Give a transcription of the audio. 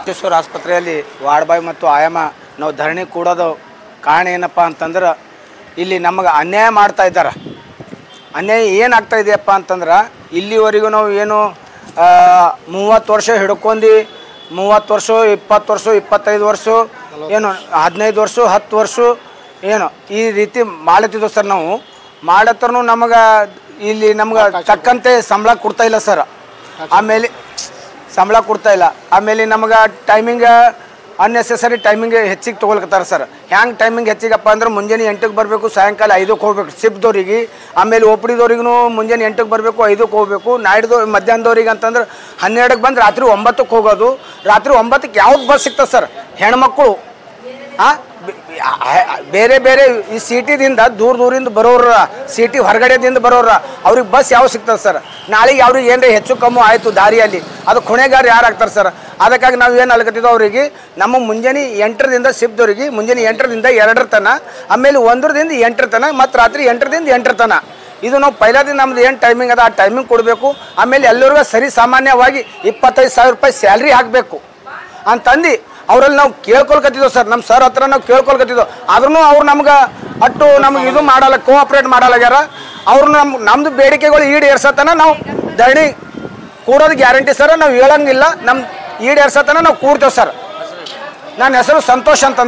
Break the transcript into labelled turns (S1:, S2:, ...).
S1: ಬಸವೇಶ್ವರ ಆಸ್ಪತ್ರೆಯಲ್ಲಿ ward boy ಮತ್ತು ಆಯಾಮ ನಾವು ಧರಣಿ ಕೂಡೋದು ಕಾರಣ ಏನಪ್ಪ ಅಂತಂದ್ರೆ ಇಲ್ಲಿ ನಮಗೆ ಅನ್ಯಾಯ ಮಾಡ್ತಾ ಇದ್ದಾರೆ. ಅನ್ಯಾಯ ಏನಾಗ್ತಾ ಇದೆಯಪ್ಪ ಅಂತಂದ್ರೆ ಇಲ್ಲಿವರೆಗೂ ನಾವು ಏನು 30 ವರ್ಷ ಹಿಡ್ಕೊಂಡು 30 ವರ್ಷ 20 ವರ್ಷ 25 ವರ್ಷ ಏನು 15 ವರ್ಷ 10 ವರ್ಷ ಏನು ಈ ರೀತಿ ಮಾಡ್ತಿದ್ವು ಸರ್. ನಾವು ಮಾಡತ್ತರೂ ನಮಗೆ ಇಲ್ಲಿ ನಮ್ಗೆ ತಕ್ಕಂತೆ ಸಂಬಳ ಕೊಡ್ತಾ ಇಲ್ಲ ಸರ್. ಆಮೇಲೆ ಸಂಬಳ ಕೊಡ್ತಾ ಇಲ್ಲ. ಆಮೇಲೆ ನಮಗೆ ಟೈಮಿಂಗ್ ಅನ್ನೆಸೆಸರಿ ಟೈಮಿಂಗ್ ಹೆಚ್ಚಿಗೆ ತೊಗೊಳ್ಕತ್ತಾರೆ ಸರ್. ಹ್ಯಾಂಗೆ ಟೈಮಿಂಗ್ ಹೆಚ್ಚಿಗಪ್ಪ ಅಂದ್ರೆ ಮುಂಜಾನೆ 8ಕ್ಕೆ ಬರಬೇಕು, ಸಾಯಂಕಾಲ 5ಕ್ಕೆ ಹೋಗ್ಬೇಕು ಶಿಫ್ಟ್ದವ್ರಿಗೆ. ಆಮೇಲೆ ಒ ಪಿ ಡಿದವ್ರಿಗೂ ಮುಂಜಾನೆ 8ಕ್ಕೆ ಬರಬೇಕು, 5ಕ್ಕೆ ಹೋಗಬೇಕು. ಮಧ್ಯಾಹ್ನದವ್ರಿಗೆ ಅಂತಂದ್ರೆ 12ಕ್ಕೆ ಬಂದು ರಾತ್ರಿ 9ಕ್ಕೆ ಹೋಗೋದು. ರಾತ್ರಿ 9ಕ್ಕೆ ಯಾವ್ದು ಬಸ್ ಸಿಗ್ತದೆ ಸರ್? ಹೆಣ್ಮಕ್ಳು ಬೇರೆ ಬೇರೆ ಈ ಸಿಟಿದಿಂದ ದೂರದಿಂದ ಬರೋರ, ಸಿಟಿ ಹೊರಗಡೆದಿಂದ ಬರೋರ ಅವ್ರಿಗೆ ಬಸ್ ಯಾವ ಸಿಗ್ತದೆ ಸರ್? ನಾಳೆಗೆ ಅವ್ರಿಗೆ ಏನರ ಹೆಚ್ಚು ಕಮ್ಮಿ ಆಯಿತು ದಾರಿಯಲ್ಲಿ, ಅದು ಹೊಣೆಗಾರ ಯಾರಾಗ್ತಾರೆ ಸರ್? ಅದಕ್ಕಾಗಿ ನಾವು ಏನು ಅಲ್ಕತ್ತಿದ್ದೋ ಅವರಿಗೆ ನಮ್ಮ ಮುಂಜಾನೆ 8ರಿಂದ ಶಿಫ್ಟ್ದವ್ರಿಗೆ ಮುಂಜಾನೆ 8ರಿಂದ 2 ತನ, ಆಮೇಲೆ 1ರಿಂದ 8 ತನ, ಮತ್ತು ರಾತ್ರಿ 8ರಿಂದ 8 ತನ. ಇದು ನಾವು ಪೈಲಾದಿಂದ ನಮ್ದು ಏನು ಟೈಮಿಂಗ್ ಅದ ಆ ಟೈಮಿಂಗ್ ಕೊಡಬೇಕು. ಆಮೇಲೆ ಎಲ್ಲರಿಗೂ ಸರಿ ಸಾಮಾನ್ಯವಾಗಿ 25,000 ರೂಪಾಯಿ ಸ್ಯಾಲ್ರಿ ಹಾಕಬೇಕು ಅಂತಂದು ಅವರಲ್ಲಿ ನಾವು ಕೇಳ್ಕೊಳ್ಕತ್ತಿದ್ದೋ ಸರ್. ನಮ್ಮ ಸರ್ ಹತ್ರ ನಾವು ಕೇಳ್ಕೊಳ್ಕತ್ತಿದ್ದೋ. ಆದ್ರೂ ಅವ್ರು ನಮ್ಗೆ ಅಟ್ಟು ನಮ್ಗೆ ಇದು ಮಾಡಲ್ಲ, ಕೋಆಪ್ರೇಟ್ ಮಾಡಲ್ಲಾಗ್ಯಾರ. ಅವ್ರು ನಮ್ಮದು ಬೇಡಿಕೆಗಳು ಈಡೇರ್ಸತನ ನಾವು ಧರಣಿ ಕೂಡೋದು ಗ್ಯಾರಂಟಿ ಸರ್. ನಾವು ಹೇಳಂಗಿಲ್ಲ, ನಮ್ಮ ಈಡೇರ್ಸತನ ನಾವು ಕೂಡ್ತೇವೆ ಸರ್. ನನ್ನ ಹೆಸರು ಸಂತೋಷ್ ಅಂತಂದ್ರೆ